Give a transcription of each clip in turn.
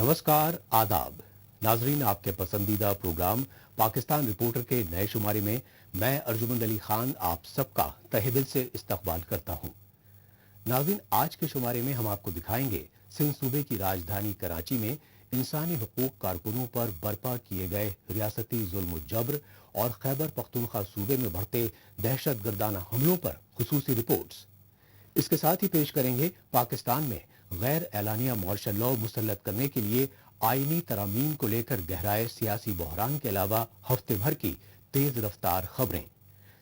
नमस्कार, आदाब। नाजरीन, आपके पसंदीदा प्रोग्राम पाकिस्तान रिपोर्टर के नए शुमारे में मैं अर्जुमंद अली खान आप सबका तहे दिल से इस्तकबाल करता हूं। नाजरीन, आज के शुमारे में हम आपको दिखाएंगे सिंध सूबे की राजधानी कराची में इंसानी हुकूक कारकुनों पर बर्पा किए गए रियासती जुल्म जबर और खैबर पख्तूनख्वा सूबे में बढ़ते दहशत गर्दाना हमलों पर खुसूसी रिपोर्ट्स। इसके साथ ही पेश करेंगे पाकिस्तान में गैर एलानिया मार्शल लॉ मुसल्लत करने के लिए आईनी तरामीम को लेकर गहराए सियासी बहरान के अलावा हफ्ते भर की तेज रफ्तार खबरें।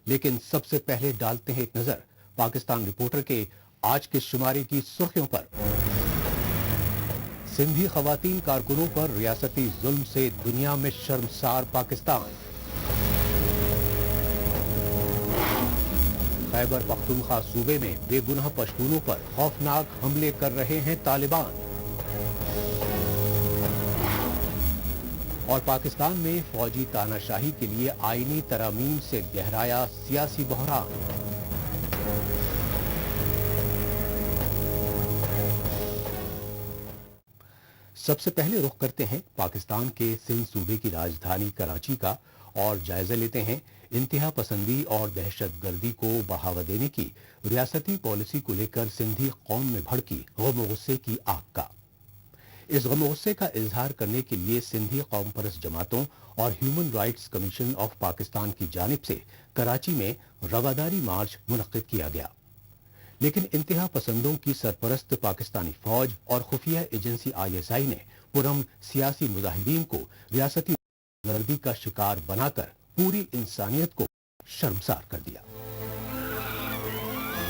लेकिन सबसे पहले डालते हैं एक नजर पाकिस्तान रिपोर्टर के आज के शुमारे की सुर्खियों पर। सिंधी खवातीन कारकुनों पर रियासती जुल्म से दुनिया में शर्मसार पाकिस्तान। खैबर पख्तूनख्वा सूबे में बेगुनाह पश्तूनों पर खौफनाक हमले कर रहे हैं तालिबान। और पाकिस्तान में फौजी तानाशाही के लिए आईनी तरामीम से गहराया सियासी बहरान। सबसे पहले रुख करते हैं पाकिस्तान के सिंध सूबे की राजधानी कराची का और जायजा लेते हैं इंतहा पसंदी और दहशत गर्दी को बढ़ावा देने की रियासती पॉलिसी को लेकर सिंधी कौम में भड़की गम गुस्से की आग का। इस गम गुस्से का इजहार करने के लिए सिंधी कौम परस्त जमातों और human rights commission of Pakistan की जानिब से कराची में रवादारी मार्च मुनक्किद किया गया। लेकिन इंतहा पसंदों की सरपरस्त पाकिस्तानी फौज और खुफिया एजेंसी ISI ने पुरअमन सियासी मुजाहिदीन को रियासती गर्दी का शिकार बनाकर पूरी इंसानियत को शर्मसार कर दिया।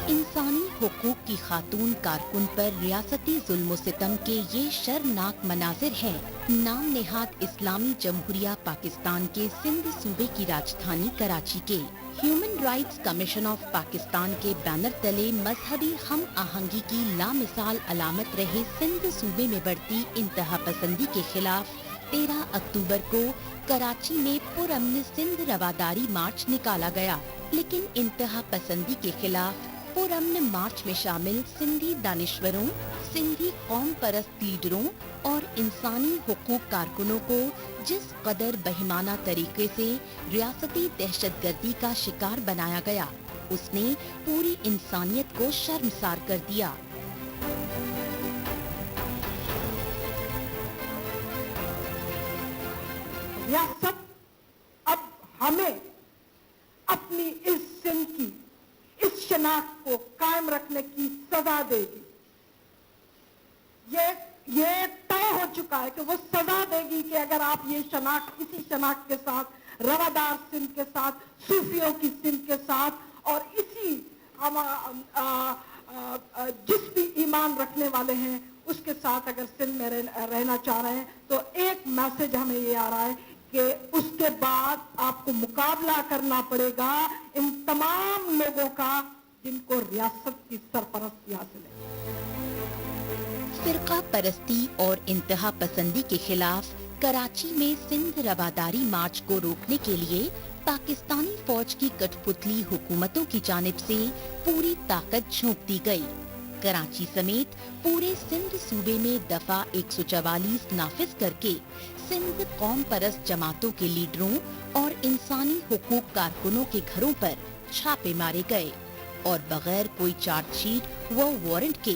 इंसानी हुकूक की खातून कारकुन पर रियासती जुल्म सितम के ये शर्मनाक मनाजिर है नाम नेहाद इस्लामी जमहूरिया पाकिस्तान के सिंध सूबे की राजधानी कराची के human rights commission of Pakistan के बैनर तले मजहबी हम आहंगी की लामिसाल अलामत रहे सिंध सूबे में बढ़ती इंतहा पसंदी के खिलाफ 13 अक्टूबर को कराची में पुरअमन सिंध रवादारी मार्च निकाला गया। लेकिन इंतहा पसंदी के खिलाफ पुरअमन मार्च में शामिल सिंधी दानिश्वरों, सिंधी कौम परस्त लीडरों और इंसानी हुकूक कारकुनों को जिस कदर बहिमाना तरीके से रियासती दहशतगर्दी का शिकार बनाया गया, उसने पूरी इंसानियत को शर्मसार कर दिया। रियासत अब हमें अपनी इस सिंध की इस शनाख्त को कायम रखने की सजा देगी। ये तय हो चुका है कि वो सजा देगी कि अगर आप ये शनाख्त इसी शनाख्त के साथ रवादार सिंध के साथ, सूफियों की सिंध के साथ और इसी जिस भी ईमान रखने वाले हैं उसके साथ अगर सिंध में रहना चाह रहे हैं, तो एक मैसेज हमें ये आ रहा है कि उसके बाद आपको मुकाबला करना पड़ेगा इन तमाम लोगों का जिनको रियासत की सरपरस्ती हासिल है। फिरका परस्ती और इंतहा पसंदी के खिलाफ कराची में सिंध रवादारी मार्च को रोकने के लिए पाकिस्तानी फौज की कठपुतली हुकूमतों की जानिब से पूरी ताकत झोंक दी गई। कराची समेत पूरे सिंध सूबे में दफा 144 नाफिज करके सिंध कौम परस्त जमातों के लीडरों और इंसानी हुकूक कारकुनों के घरों पर छापे मारे गए और बगैर कोई चार्जशीट व वारंट के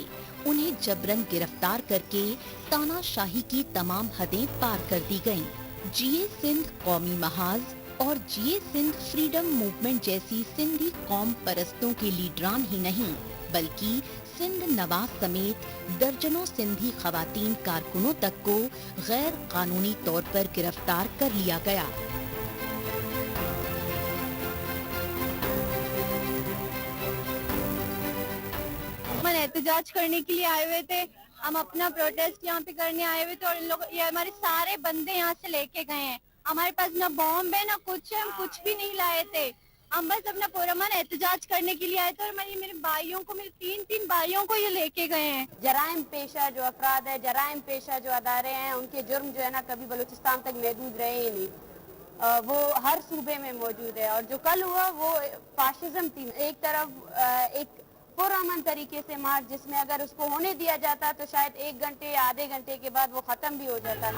उन्हें जबरन गिरफ्तार करके तानाशाही की तमाम हदें पार कर दी गयीं। जीए सिंध कौमी महाज और जीए सिंध फ्रीडम मूवमेंट जैसी सिंधी कौम परस्तों के लीडरान ही नहीं बल्कि सिंध नवाज समेत दर्जनों सिंधी खवातीन कारकुनों तक को गैर कानूनी तौर पर गिरफ्तार कर लिया गया। हम एहतजाज करने के लिए आए हुए थे, हम अपना प्रोटेस्ट यहाँ पे करने आए हुए थे और इन लोग ये हमारे सारे बंदे यहाँ से लेके गए हैं। हमारे पास ना बॉम्ब है ना कुछ है, हम कुछ भी नहीं लाए थे। हम बस अपना पुरअमन एहतजाज करने के लिए आए थे और मेरे भाइयों को, मेरे तीन भाइयों को ये लेके गए हैं। जराइम पेशा जो अफराद है, जराइम पेशा जो अदारे हैं, उनके जुर्म जो है ना कभी बलूचिस्तान तक महदूद रहे ही नहीं, वो हर सूबे में मौजूद है। और जो कल हुआ वो फाशिज्म थी। एक तरफ एक पुरअमन तरीके से मार्च, जिसमें अगर उसको होने दिया जाता तो शायद 1 घंटे या आधे घंटे के बाद वो खत्म भी हो जाता।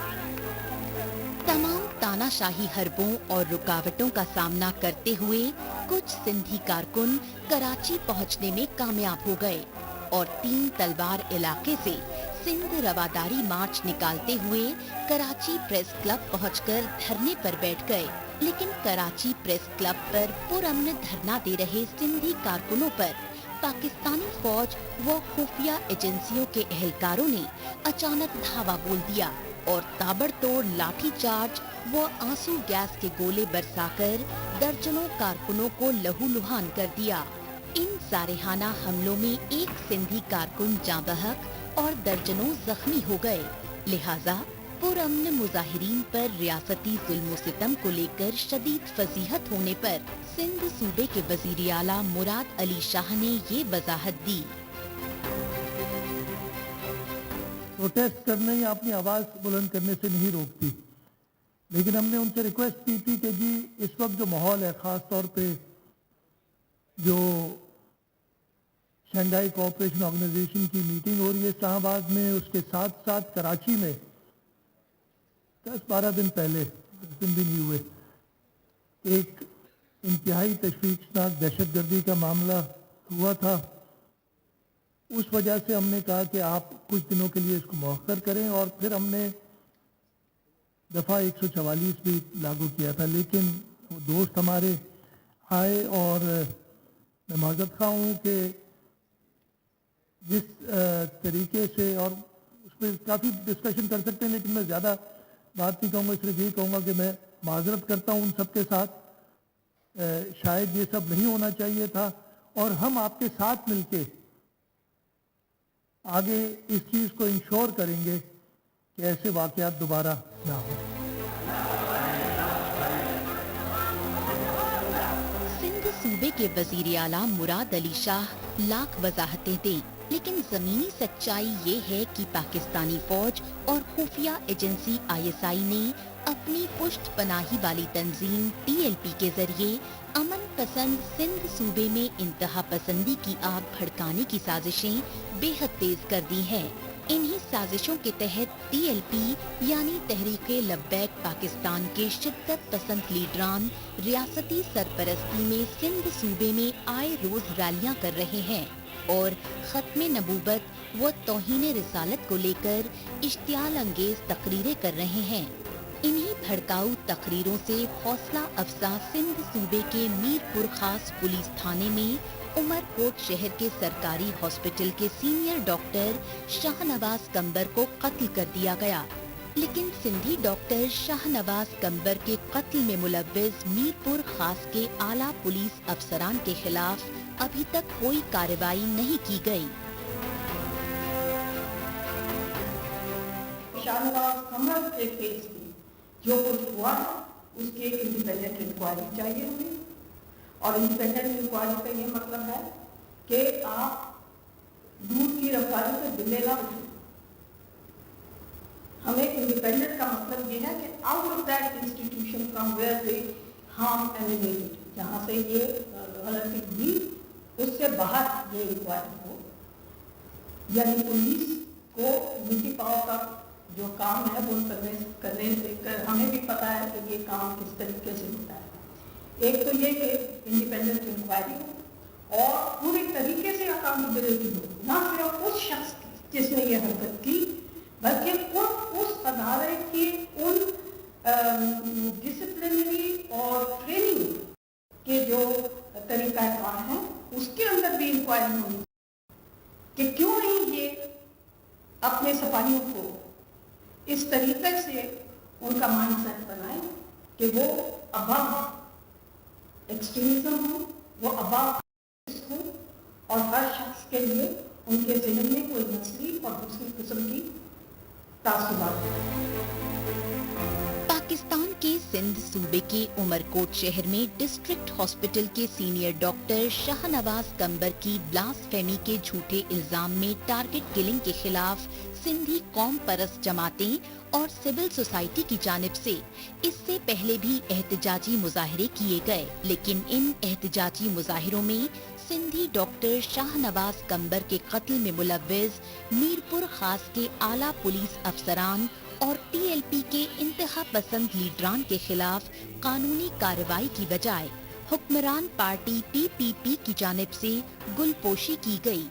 तमाम तानाशाही हरबों और रुकावटों का सामना करते हुए कुछ सिंधी कारकुन कराची पहुंचने में कामयाब हो गए और 3 तलवार इलाके से सिंध रवादारी मार्च निकालते हुए कराची प्रेस क्लब पहुंचकर धरने पर बैठ गए। लेकिन कराची प्रेस क्लब पर पुरअमन धरना दे रहे सिंधी कारकुनों पर पाकिस्तानी फौज व खुफिया एजेंसियों के एहलकारों ने अचानक धावा बोल दिया और ताबड़तोड़ लाठीचार्ज व आंसू गैस के गोले बरसाकर दर्जनों कारकुनों को लहूलुहान कर दिया। इन सारेहाना हमलों में एक सिंधी कारकुन जाँ बहक और दर्जनों जख्मी हो गए। लिहाजा पुरअमन मुजाहिरीन पर रियासती जुल्म सितम को लेकर शदीद फजीहत होने पर सिंध सूबे के वजीर आला मुराद अली शाह ने ये वजाहत दी। प्रोटेस्ट करने या अपनी आवाज बुलंद करने से नहीं रोकती, लेकिन हमने उनसे रिक्वेस्ट की थी कि जी इस वक्त जो माहौल है, खास तौर पे जो शंघाई कोऑपरेशन ऑर्गेनाइजेशन की मीटिंग हो रही है इस्लामाबाद में, उसके साथ साथ कराची में 10-12 दिन पहले, 10 दिन भी नहीं हुए, एक इंतहाई तशवीशनाक दहशतगर्दी का मामला हुआ था। उस वजह से हमने कहा कि आप कुछ दिनों के लिए इसको मौखर करें और फिर हमने दफ़ा 144 भी लागू किया था। लेकिन वो दोस्त हमारे आए और मैं माज़रत खा हूँ कि जिस तरीके से, और उस पर काफ़ी डिस्कशन कर सकते हैं लेकिन मैं ज़्यादा बात नहीं कहूँगा, सिर्फ यही कहूँगा कि मैं माज़रत करता हूँ उन सब के साथ। शायद ये सब नहीं होना चाहिए था और हम आपके साथ मिलके आगे इस चीज़ को इंश्योर करेंगे कि ऐसे वाक़यात दोबारा ना हो। सिंध सूबे के वजीर आला मुराद अली शाह लाख वजाहतें दें, लेकिन जमीनी सच्चाई ये है कि पाकिस्तानी फौज और खुफिया एजेंसी ISI ने अपनी पुष्ट पनाही वाली तंजीम TLP के जरिए अमन पसंद सिंध सूबे में इंतहा पसंदी की आग भड़काने की साजिशें बेहद तेज कर दी हैं। इन्हीं साजिशों के तहत TLP यानी तहरीके लब्बैक पाकिस्तान के शिद्दत पसंद लीडरान रियासती सरपरस्ती में सिंध सूबे में आए रोज रैलियां कर रहे हैं और खत्मे नबूबत व तौहीन रिसालत को लेकर इश्तियाल अंगेज तकरीरें कर रहे हैं। इन्हीं भड़काऊ तकरीरों से हौसला अफजा सिंध सूबे के मीरपुर खास पुलिस थाने में उमरकोट शहर के सरकारी हॉस्पिटल के सीनियर डॉक्टर शाहनवाज कंबर को कत्ल कर दिया गया। लेकिन सिंधी डॉक्टर शाहनवाज कंबर के कत्ल में मुलव्विस मीरपुर खास के आला पुलिस अफसरान के खिलाफ अभी तक कोई कार्रवाई नहीं की गई। शाहनवाज कमर के केस में जो कुछ हुआ है उसकी एक इंडिपेंडेंट इंक्वायरी चाहिए हमें, और इंडिपेंडेंट इंक्वायरी का ये मतलब है कि आप दूध की रफ्तारी से बिल्ले ना उठे। हमें इंडिपेंडेंट का मतलब ये है कि out of that institution from where they harm emanated, जहाँ से ये गलती हुई उससे बाहर ये इंक्वायरी हो। यानी पुलिस को नीति पावर का जो काम है वो करने हमें भी पता है कि ये काम किस तरीके से होता है। एक तो ये कि इंडिपेंडेंट इंक्वायरी हो और पूरी तरीके से अकाउंटेबिलिटी हो, ना सिर्फ उस शख्स की जिसने ये हरकत की, बल्कि उस अदारे की उन डिसिप्लिनरी और ट्रेनिंग के जो तरीक़ाकार हैं उसके अंदर भी इंक्वायरी होनी कि क्यों नहीं ये अपने सिपाहियों को इस तरीके से उनका माइंडसेट बनाए कि वो अबव एक्सट्रीमिज्म हो, वो अबव हो, और हर शख्स के लिए उनके ज़हन में कोई नस्ली और दूसरी किस्म की तासुबात हो। पाकिस्तान के सिंध सूबे के उमरकोट शहर में डिस्ट्रिक्ट हॉस्पिटल के सीनियर डॉक्टर शाहनवाज कंबर की ब्लास्फेमी के झूठे इल्जाम में टारगेट किलिंग के खिलाफ सिंधी कौम परस्त जमातें और सिविल सोसाइटी की जानिब से इससे पहले भी एहतजाजी मुजाहरे किए गए, लेकिन इन एहतजाजी मुजाहिरों में सिंधी डॉक्टर शाहनवाज कंबर के कत्ल में मुलव्विस मीरपुर खास के आला पुलिस अफसरान और टीएलपी के इंतहा पसंद लीडरान के खिलाफ कानूनी कार्रवाई की बजाय हुक्मरान पार्टी पीपीपी की जानिब से गुलपोशी की गई।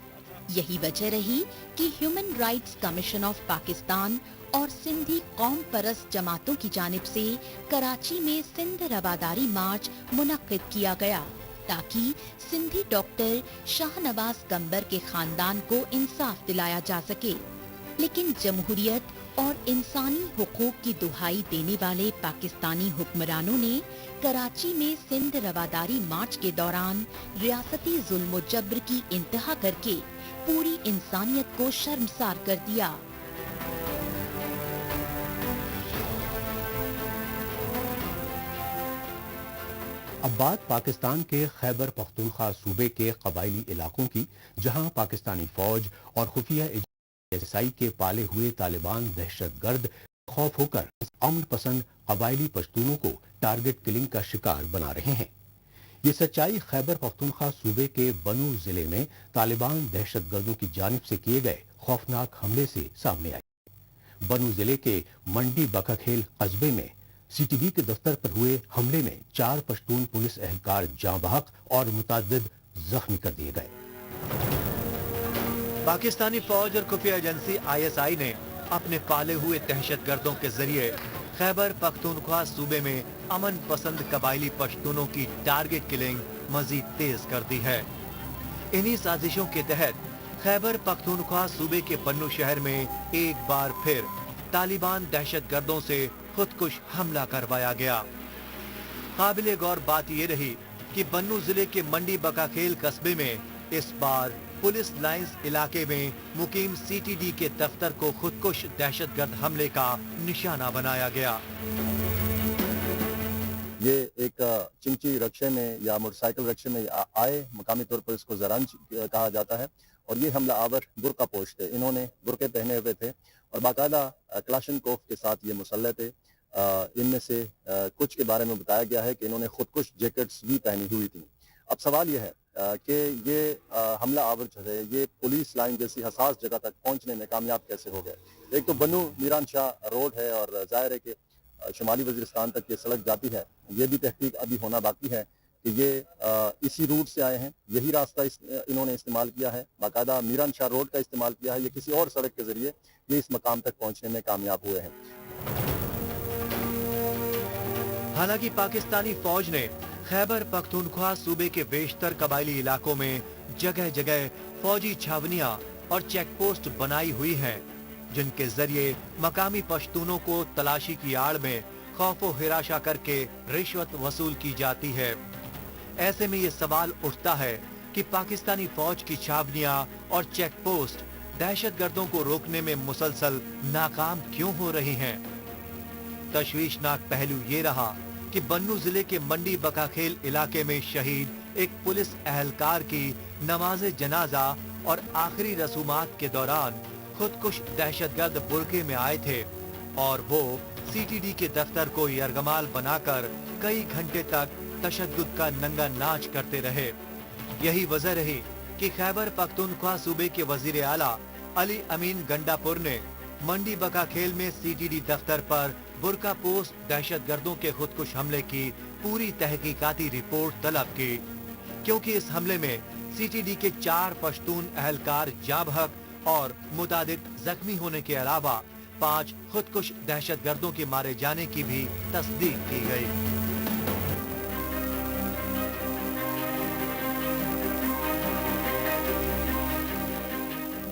यही वजह रही कि human rights commission of Pakistan और सिंधी कौम परस्त जमातों की जानिब से कराची में सिंध रवादारी मार्च मुनक्किद किया गया ताकि सिंधी डॉक्टर शाहनवाज कंबर के खानदान को इंसाफ दिलाया जा सके। लेकिन जमहूरियत और इंसानी हुकूक की दुहाई देने वाले पाकिस्तानी हुक्मरानों ने कराची में सिंध रवादारी मार्च के दौरान रियासती जुल्म जब्र की इंतहा करके पूरी इंसानियत को शर्मसार कर दिया। अब बात पाकिस्तान के खैबर पख्तूनख्वा सूबे के कबायली इलाकों की, जहां पाकिस्तानी फौज और खुफिया एजेंसी के पाले हुए तालिबान दहशतगर्द खौफ होकर अमन पसंद कबायली पश्तूनों को टारगेट किलिंग का शिकार बना रहे हैं। ये सच्चाई खैबर पख्तूनख्वा सूबे के बनू जिले में तालिबान दहशतगर्दों की जानिब से किए गए खौफनाक हमले से सामने आई। बनू जिले के मंडी बकाखेल कस्बे में सीटीबी के दफ्तर पर हुए हमले में 4 पश्तून पुलिस एहलकार जाँ बहक और मुतअद्दिद जख्मी कर दिए गए। पाकिस्तानी फौज और खुफिया एजेंसी आईएसआई ने अपने पाले हुए दहशतगर्दों के जरिए खैबर पख्तूनख्वा सूबे में अमन पसंद कबायली पश्तूनों की टारगेट किलिंग मजीद तेज कर दी है। इन्हीं साजिशों के तहत खैबर पख्तूनख्वा सूबे के बन्नू शहर में एक बार फिर तालिबान दहशतगर्दों से खुदकुश हमला करवाया गया। काबिले गौर बात ये रही कि बन्नू जिले के मंडी बकाखेल कस्बे में इस बार पुलिस लाइंस इलाके में मुकीम सीटीडी के दफ्तर को खुदकुश दहशतगर्द हमले का निशाना बनाया गया। ये एक चिंची रक्शे में या मोटरसाइकिल रक्शे में आए, मकामी तौर पर इसको जरांज कहा जाता है, और ये हमला आवर बुर्का पोश थे। इन्होंने बुर्के पहने हुए थे और बाकायदा क्लाशनकोफ के साथ ये मुसल्लह थे। इनमें से कुछ के बारे में बताया गया है कि इन्होंने खुदकुश जैकेट्स भी पहनी हुई थी। अब सवाल यह है कि ये हमला आवर जो है ये पुलिस लाइन जैसी हसास जगह तक पहुंचने में कामयाब कैसे हो गए। एक तो बनू मीरान शाह रोड है और जाहिर है कि शुमाली वजीरिस्तान तक ये सड़क जाती है। ये भी तहकीक अभी होना बाकी है कि ये इसी रूट से आए हैं, यही रास्ता इन्होंने इस्तेमाल किया है, बाकायदा मीरान शाह रोड का इस्तेमाल किया है, ये किसी और सड़क के जरिए ये इस मकाम तक पहुंचने में कामयाब हुए हैं। हालांकि पाकिस्तानी फौज ने खैबर पख्तूनख्वा सूबे के बेशतर कबायली इलाकों में जगह जगह फौजी छावनियां और चेक पोस्ट बनाई हुई हैं, जिनके जरिए मकामी पश्तूनों को तलाशी की आड़ में खौफो हिराशा करके रिश्वत वसूल की जाती है। ऐसे में ये सवाल उठता है कि पाकिस्तानी फौज की छावनियां और चेक पोस्ट दहशतगर्दों को रोकने में मुसलसल नाकाम क्यों हो रही हैं? तशवीशनाक पहलू ये रहा कि बन्नू जिले के मंडी बकाखेल इलाके में शहीद एक पुलिस एहलकार की नमाज जनाजा और आखिरी रसूमात के दौरान खुदकुश दहशतगर्द बुर्के में आए थे और वो सीटीडी के दफ्तर को यरगमाल बनाकर कई घंटे तक तशद्दुद का नंगा नाच करते रहे। यही वजह रही कि खैबर पख्तूनख्वा सूबे के वजीर आला अली अमीन गंडापुर ने मंडी बकाखेल में सीटीडी दफ्तर पर बुर्का पोस्ट दहशतगर्दों के खुदकुश हमले की पूरी तहकीकाती रिपोर्ट तलब की, क्योंकि इस हमले में सीटीडी के 4 पश्तून एहलकार जाँ बहक और मुतादिद जख्मी होने के अलावा 5 खुदकुश दहशतगर्दों के मारे जाने की भी तस्दीक की गई।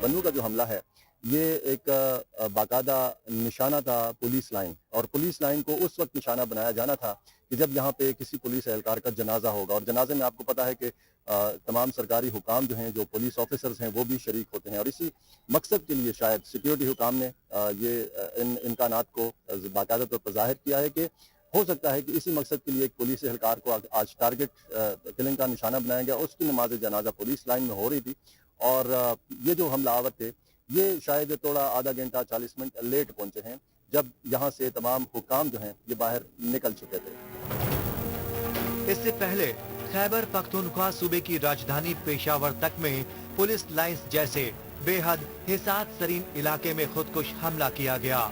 बन्नू का जो हमला है ये एक बाकायदा निशाना था पुलिस लाइन, और पुलिस लाइन को उस वक्त निशाना बनाया जाना था कि जब यहाँ पे किसी पुलिस एहलकार का जनाजा होगा, और जनाजे में आपको पता है कि तमाम सरकारी हुकाम जो हैं, जो पुलिस ऑफिसर्स हैं, वो भी शरीक होते हैं, और इसी मकसद के लिए शायद सिक्योरिटी हुकाम ने ये इन इम्कानात को बाकायदा तौर पर जाहिर किया है कि हो सकता है कि इसी मकसद के लिए एक पुलिस एहलकार को आज टारगेट किलिंग का निशाना बनाया गया। उसकी नमाज जनाजा पुलिस लाइन में हो रही थी, और ये जो हमलावर थे ये शायद थोड़ा आधा घंटा 40 मिनट लेट पहुंचे हैं, जब यहाँ से तमाम हुकाम जो हैं ये बाहर निकल चुके थे। इससे पहले खैबर पख्तूनख्वा सूबे की राजधानी पेशावर तक में पुलिस लाइंस जैसे बेहद हिसास तरीन इलाके में खुदकुश हमला किया गया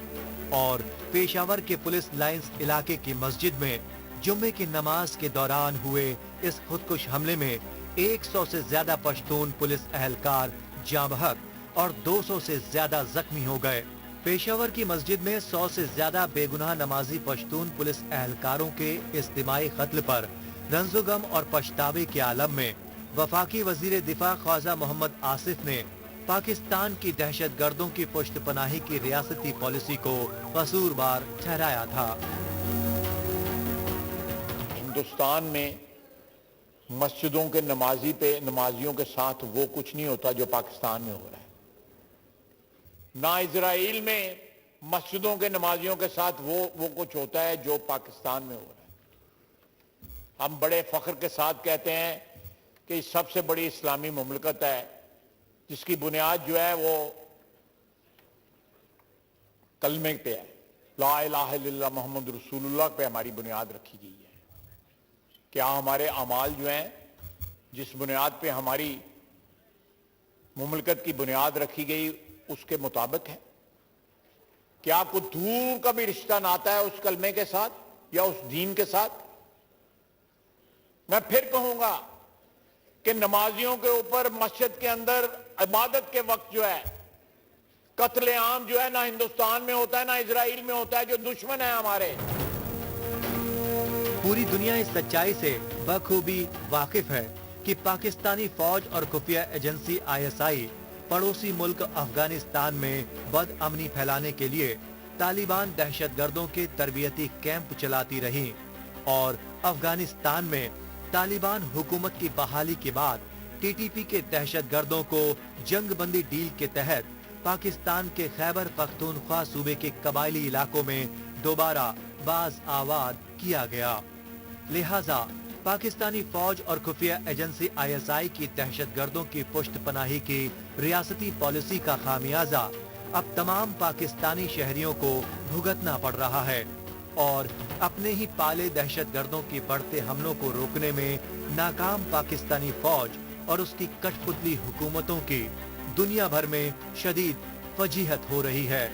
और पेशावर के पुलिस लाइंस इलाके की मस्जिद में जुम्मे की नमाज के दौरान हुए इस खुदकुश हमले में 100 से ज्यादा पश्तून पुलिस एहलकार जाँ बहक और 200 से ज्यादा जख्मी हो गए। पेशावर की मस्जिद में 100 से ज्यादा बेगुनाह नमाजी पश्तून पुलिस एहलकारों के इज्तिमाई कत्ल पर रंजुगम और पछतावे के आलम में वफाकी वजीर दिफा ख्वाजा मोहम्मद आसिफ ने पाकिस्तान की दहशतगर्दों की पुष्टपनाही की रियासती पॉलिसी को कसूरवार ठहराया था। हिंदुस्तान में मस्जिदों के नमाजियों के साथ वो कुछ नहीं होता जो पाकिस्तान में हो रहा है। ना इजराइल में मस्जिदों के नमाजियों के साथ वो कुछ होता है जो पाकिस्तान में हो रहा है। हम बड़े फख्र के साथ कहते हैं कि सबसे बड़ी इस्लामी मुमलकत है जिसकी बुनियाद जो है वो कलमे पे है, ला इलाहा इल्लल्लाह मोहम्मद रसूलुल्लाह पे हमारी बुनियाद रखी गई है। क्या हमारे अमाल जो हैं जिस बुनियाद पे हमारी मुमलकत की बुनियाद रखी गई उसके मुताबिक है? क्या कोई दूर का भी रिश्ता नाता है उस कलमे के साथ या उस दीन के साथ? मैं फिर कहूंगा कि नमाजियों के ऊपर मस्जिद के अंदर इबादत के वक्त जो है कत्ले आम जो है ना हिंदुस्तान में होता है ना इजराइल में होता है, जो दुश्मन है हमारे। पूरी दुनिया इस सच्चाई से बखूबी वाकिफ है कि पाकिस्तानी फौज और खुफिया एजेंसी ISI पड़ोसी मुल्क अफगानिस्तान में बदअमनी फैलाने के लिए तालिबान दहशतगर्दों के तरबियती कैंप चलाती रही और अफगानिस्तान में तालिबान हुकूमत की बहाली के बाद TTP के दहशतगर्दों को जंगबंदी डील के तहत पाकिस्तान के खैबर पख्तूनख्वा सूबे के कबायली इलाकों में दोबारा बाज आबाद किया गया। लिहाजा पाकिस्तानी फौज और खुफिया एजेंसी ISI की दहशतगर्दों की पुष्टपनाही की रियासती पॉलिसी का खामियाजा अब तमाम पाकिस्तानी शहरियों को भुगतना पड़ रहा है और अपने ही पाले दहशतगर्दों की बढ़ते हमलों को रोकने में नाकाम पाकिस्तानी फौज और उसकी कठपुतली हुकूमतों की दुनिया भर में शदीद फजीहत हो रही है।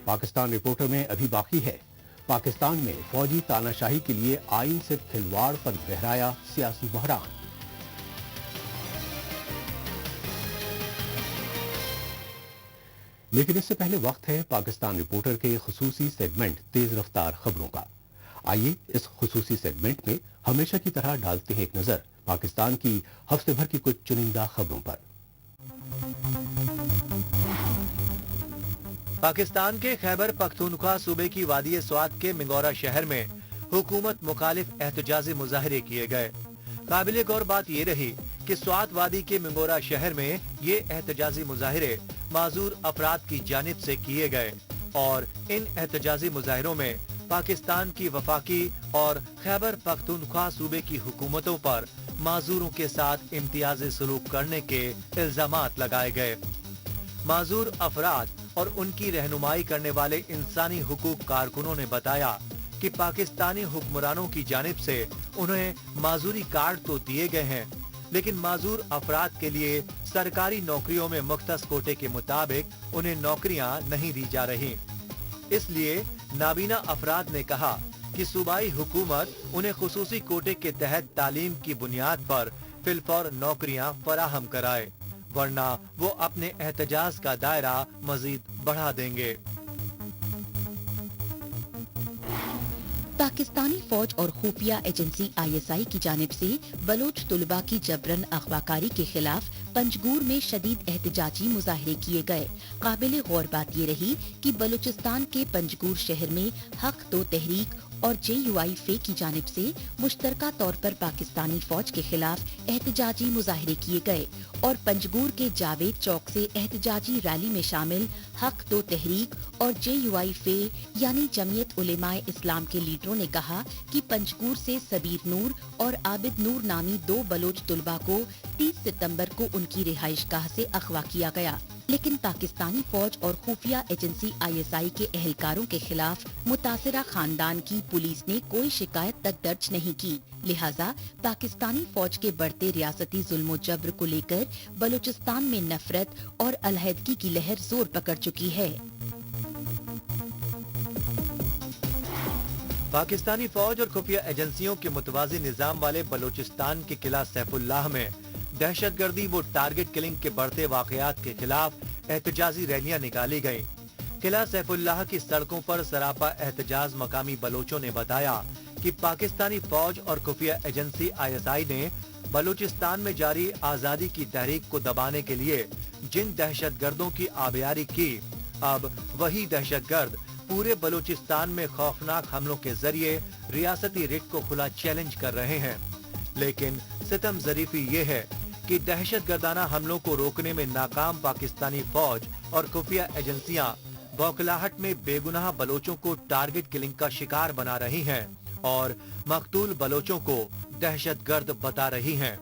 पाकिस्तान रिपोर्टर में अभी बाकी है, पाकिस्तान में फौजी तानाशाही के लिए आईन से खिलवाड़ पर गहराया सियासी बहरान। लेकिन इससे पहले वक्त है पाकिस्तान रिपोर्टर के खुसूसी सेगमेंट तेज रफ्तार खबरों का। आइए इस खुसूसी सेगमेंट में हमेशा की तरह डालते हैं एक नजर पाकिस्तान की हफ्ते भर की कुछ चुनिंदा खबरों पर। पाकिस्तान के खैबर पख्तूनख्वा सूबे की वादी स्वात के मिंगोरा शहर में हुकूमत मुखालिफ एहतजाजी मुजाहरे किए गए। काबिले गौर बात ये रही कि स्वात वादी के मिंगोरा शहर में ये एहतजाजी मुजाहरे माजूर अफराद की जानिब से किए गए और इन एहतजाजी मुजाहरों में पाकिस्तान की वफाकी और खैबर पख्तूनख्वा सूबे की हुकूमतों पर माजूरों के साथ इम्तियाजी सलूक करने के इल्जामात लगाए गए। माजूर अफराद और उनकी रहनुमाई करने वाले इंसानी हुकूक कारकुनों ने बताया कि पाकिस्तानी हुक्मरानों की जानिब से उन्हें माजूरी कार्ड तो दिए गए हैं, लेकिन माजूर अफराद के लिए सरकारी नौकरियों में मुख्तस कोटे के मुताबिक उन्हें नौकरियां नहीं दी जा रही। इसलिए नाबीना अफराद ने कहा कि सूबाई हुकूमत उन्हें खुसूसी कोटे के तहत तालीम की बुनियाद पर फिलफौर नौकरियां फराहम कराए, वरना वो अपने एहतजाज का दायरा मजीद बढ़ा देंगे। पाकिस्तानी फौज और खुफिया एजेंसी ISI की जानिब से बलोच तुलबा की जबरन अगवाकारी के खिलाफ पंजगूर में शदीद एहतजाजी मुजाहरे किए गए। काबिल गौर बात ये रही कि बलूचिस्तान के पंजगूर शहर में हक तो तहरीक और JUI फे की जानिब से मुश्तरका तौर पर पाकिस्तानी फौज के खिलाफ एहतजाजी मुजाहरे किए गए और पंजगूर के जावेद चौक से एहतजाजी रैली में शामिल हक तो तहरीक और JUI फे यानी जमीयत उलेमाए इस्लाम के लीडरों ने कहा कि पंजगूर से सबीर नूर और आबिद नूर नामी 2 बलोच तुलबा को 30 सितंबर को उनकी रिहाइश गाह से अगवा किया गया। लेकिन पाकिस्तानी फौज और खुफिया एजेंसी ISI के एहलकारों के खिलाफ मुतासिरा खानदान की पुलिस ने कोई शिकायत तक दर्ज नहीं की। लिहाजा पाकिस्तानी फौज के बढ़ते रियासती जुल्म जब्र को लेकर बलूचिस्तान में नफरत और अलहदगी की लहर जोर पकड़ चुकी है। पाकिस्तानी फौज और खुफिया एजेंसियों के मुतवाज़ी निजाम वाले बलूचिस्तान के किला सैफुल्लाह में दहशतगर्दी व टारगेट किलिंग के बढ़ते वाकयात के खिलाफ एहतजाजी रैलियां निकाली गयी। किला सैफुल्लाह की सड़कों पर सरापा एहतजाज मकामी बलोचों ने बताया कि पाकिस्तानी फौज और खुफिया एजेंसी ISI ने बलूचिस्तान में जारी आजादी की तहरीक को दबाने के लिए जिन दहशतगर्दों की आबियारी की, अब वही दहशतगर्द पूरे बलूचिस्तान में खौफनाक हमलों के जरिए रियासती रिट को खुला चैलेंज कर रहे हैं। लेकिन सितम ज़रीफ़ी ये है कि दहशतगर्दाना हमलों को रोकने में नाकाम पाकिस्तानी फौज और खुफिया एजेंसियां बौखलाहट में बेगुनाह बलोचों को टारगेट किलिंग का शिकार बना रही हैं और मकतूल बलोचों को दहशतगर्द बता रही हैं।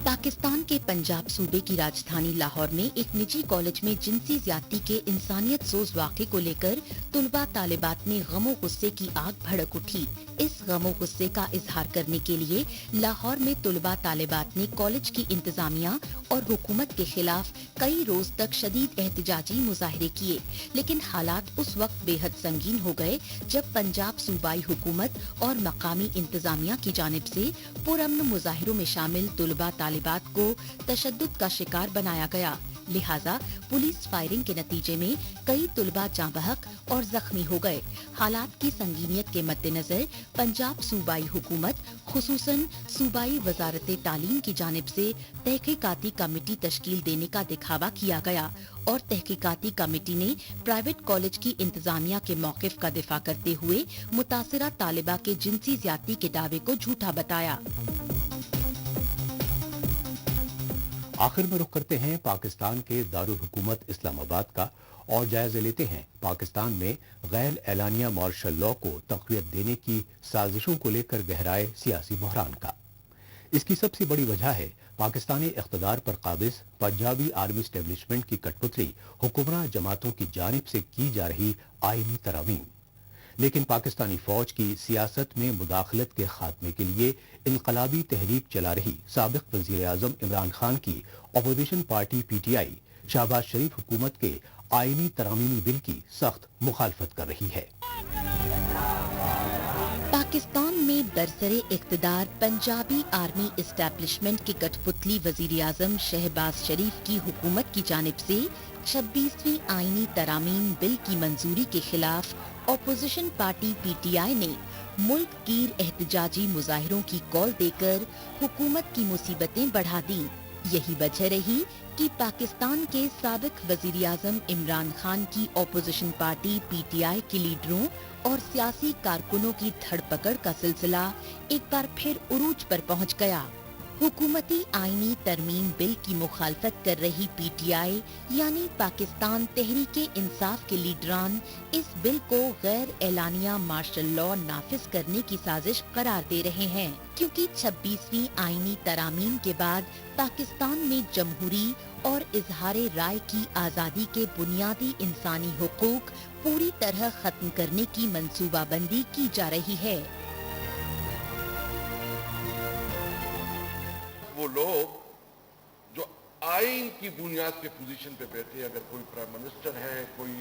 पाकिस्तान के पंजाब सूबे की राजधानी लाहौर में एक निजी कॉलेज में जिनसी ज्यादती के इंसानियत सोज वाक़े को लेकर तुलबा तालिबात में गमो गुस्से की आग भड़क उठी। इस गमो गुस्से का इजहार करने के लिए लाहौर में तुलबा तालिबात ने कॉलेज की इंतजामिया और हुकूमत के खिलाफ कई रोज तक शदीद एहतजाजी मुजाहरे किए, लेकिन हालात उस वक्त बेहद संगीन हो गए जब पंजाब सूबाई हुकूमत और मकामी इंतजामिया की जानिब से पुरअमन मुजाहिरों में शामिल तुलबा तालिबात को तशद्दुद का शिकार बनाया गया। लिहाजा पुलिस फायरिंग के नतीजे में कई तुलबा जाँ बहक और जख्मी हो गए। हालात की संगीनियत के मद्देनजर पंजाब सूबाई हुकूमत खुसूसन सूबाई वजारत तालीम की जानिब से तहकीकाती कमेटी तश्कील देने का दिखावा किया गया और तहकीकाती कमेटी ने प्राइवेट कॉलेज की इंतजामिया के मौक़िफ़ का दिफा करते हुए मुतासिरा तालिबा के जिनसी ज्यादती के दावे को झूठा बताया। आखिर में रुख करते हैं पाकिस्तान के दारुल हुकूमत इस्लामाबाद का और जायजा लेते हैं पाकिस्तान में गैर एलानिया मार्शल लॉ को तक़वियत देने की साजिशों को लेकर गहराए सियासी बहरान का। इसकी सबसे बड़ी वजह है पाकिस्तानी इख्तिदार पर काबिज पंजाबी आर्मी एस्टेब्लिशमेंट की कठपुतली हुक्मरान जमातों की जानिब से की जा रही आईनी तरामीम। लेकिन पाकिस्तानी फौज की सियासत में मुदाखलत के खात्मे के लिए इनकलाबी तहरीक चला रही साबिक वज़ीर आज़म इमरान खान की अपोजिशन पार्टी PTI शहबाज शरीफ हुकूमत के आईनी तरामीमी बिल की सख्त मुखालफत कर रही है। पाकिस्तान में बरसरे इख्तिदार पंजाबी आर्मी एस्टेब्लिशमेंट की कठपुतली वज़ीर आज़म शहबाज शरीफ की हुकूमत की जानिब से 26वीं आईनी तरामीम बिल की मंजूरी के खिलाफ अपोजिशन पार्टी PTI ने मुल्क गिर एहतजाजी मुजाहिरों की कॉल देकर हुकूमत की मुसीबतें बढ़ा दी। यही वजह रही कि पाकिस्तान के साबिक वज़ीर आज़म इमरान खान की अपोजिशन पार्टी PTI के लीडरों और सियासी कारकुनों की धरपकड़ का सिलसिला एक बार फिर उरूज पर पहुंच गया। हुकूमती आईनी तरमीम बिल की मुखालफत कर रही PTI यानी पाकिस्तान तहरीके इंसाफ के लीडरान इस बिल को गैर एलानिया मार्शल लॉ नाफिज करने की साजिश करार दे रहे हैं, क्योंकि 26वीं आईनी तरामीम के बाद पाकिस्तान में जमहूरी और इजहारे राय की आजादी के बुनियादी इंसानी हुकूक पूरी तरह खत्म करने की मंसूबाबंदी की जा रही है। वो लोग जो आइन की बुनियाद पे पोजीशन पे बैठे हैं, अगर कोई प्राइम मिनिस्टर है, कोई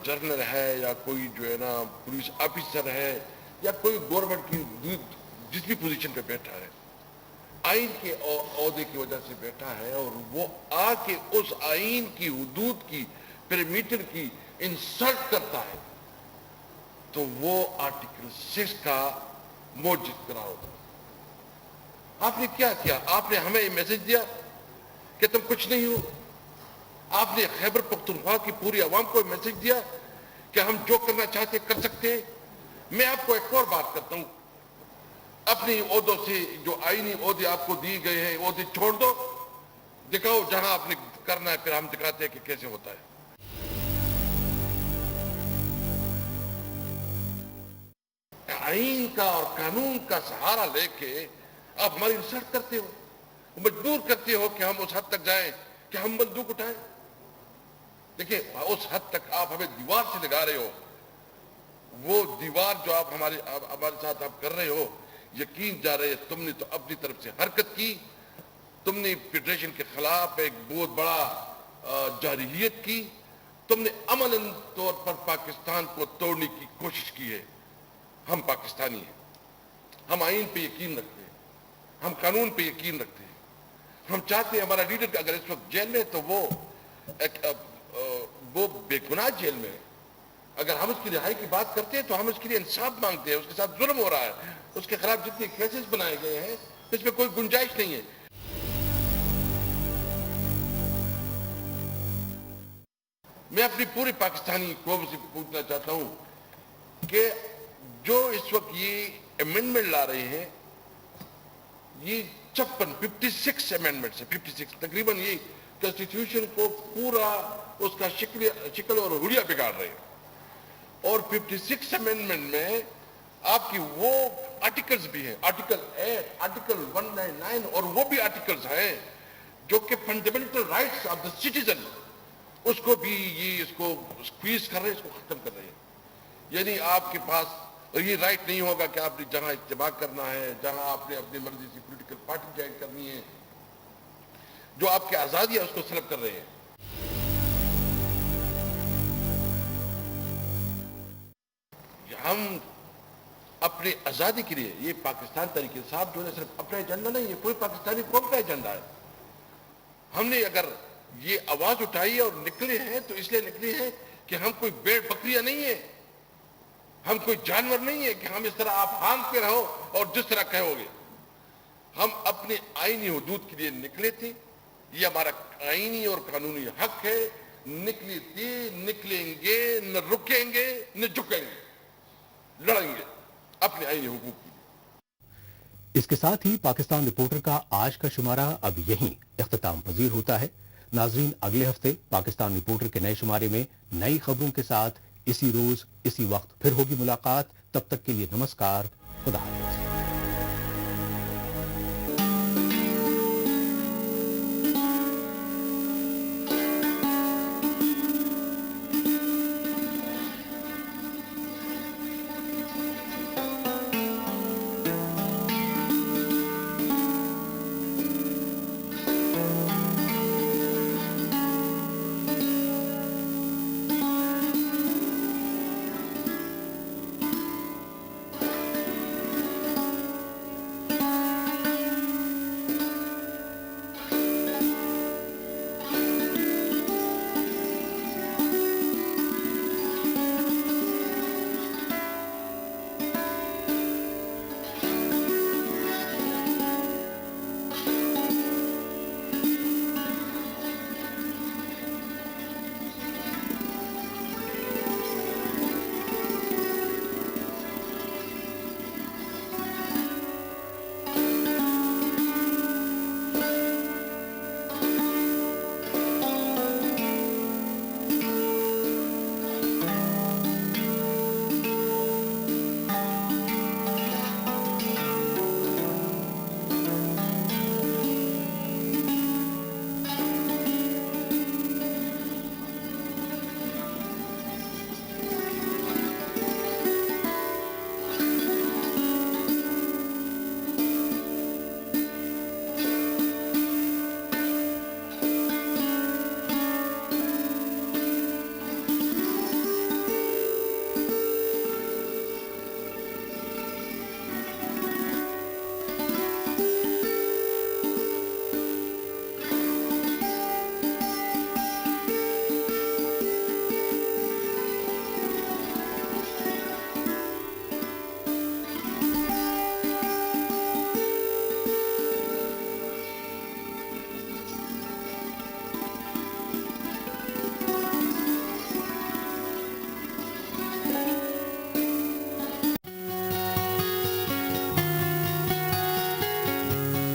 जनरल है या कोई जो है ना पुलिस ऑफिसर है या कोई गवर्नमेंट की जिस भी पोजीशन पे बैठा है, आइन के ओहदे की वजह से बैठा है और वो आके उस आइन की हुदूद की पैरामीटर की इंसल्ट करता है, तो वो आर्टिकल 6 का मौजिद करार होता है। आपने क्या किया? आपने हमें ये मैसेज दिया कि तुम कुछ नहीं हो। आपने खैबर पख्तूनख्वा की पूरी आवाम को मैसेज दिया कि हम जो करना चाहते कर सकते हैं। मैं आपको एक और बात करता हूं, अपनी ओहदों से जो आईनी ओहदे आपको दिए गए हैं ओहदे छोड़ दो, दिखाओ जहां आपने करना है, फिर हम दिखाते हैं कि कैसे होता है। आइन का और कानून का सहारा लेके आप हमारी इंसल्ट करते हो। मजबूर करते हो कि हम उस हद तक जाएं कि हम बंदूक उठाएं। देखिए, उस हद तक आप हमें दीवार से लगा रहे हो। वो दीवार जो आप हमारे साथ आप कर रहे हो, यकीन जा रहे, तुमने तो अपनी तरफ से हरकत की, तुमने फेडरेशन के खिलाफ एक बहुत बड़ा जारहियत की, तुमने अमलन तौर पर पाकिस्तान को तोड़ने की कोशिश की है। हम पाकिस्तानी हैं, हम आईन पे यकीन रखते हैं, हम कानून पे यकीन रखते हैं। हम चाहते हैं हमारा लीडर अगर इस वक्त जेल में तो वो बेगुनाह जेल में है। अगर हम उसकी रिहाई की बात करते हैं तो हम उसके लिए इंसाफ मांगते हैं। उसके साथ जुल्म हो रहा है, उसके खिलाफ जितने केसेस बनाए गए हैं इसमें कोई गुंजाइश नहीं है। मैं अपनी पूरी पाकिस्तानी कौम से पूछना चाहता हूं कि जो इस वक्त ये अमेंडमेंट ला रहे हैं, ये 56 अमेंडमेंट है, 56 तकरीबन ये कॉन्स्टिट्यूशन को पूरा उसका शिकल और हुलिया बिगाड़ रहे हैं। और 56 अमेंडमेंट में आपकी वो आर्टिकल्स भी हैं, आर्टिकल 8, आर्टिकल 199 और वो भी आर्टिकल्स हैं जो कि fundamental rights of the citizen, उसको भी ये इसको स्क्वीज कर रहे हैं, इसको खत्म कर रहे हैं। यानी आपके पास ये राइट नहीं होगा कि आपने जहां इज्तिमा करना है, जहां आपने अपनी मर्जी से पॉलिटिकल पार्टी ज्वाइन करनी है, जो आपकी आजादी है उसको सलब कर रहे हैं। हम अपनी आजादी के लिए, ये पाकिस्तान तहरीक इंसाफ जो है सिर्फ अपना एजेंडा नहीं है, पूरी पाकिस्तानी कौम का एजेंडा है। हमने अगर ये आवाज उठाई और निकले हैं तो इसलिए निकले हैं कि हम कोई भेड़ बकरियां नहीं है, हम कोई जानवर नहीं है कि हम इस तरह आप हाँकते रहो और जिस तरह कहोगे। हम अपने आईनी हुदूद के लिए निकले थे, ये हमारा आईनी और कानूनी हक है। निकले थे, निकलेंगे, न रुकेंगे न झुकेंगे, लड़ेंगे अपने आईनी हुकूक के लिए। इसके साथ ही पाकिस्तान रिपोर्टर का आज का शुमारा अब यहीं इख्तिताम पजीर होता है। नाजरीन, अगले हफ्ते पाकिस्तान रिपोर्टर के नए शुमारे में नई खबरों के साथ इसी रोज इसी वक्त फिर होगी मुलाकात। तब तक के लिए नमस्कार, खुदा हाफिज।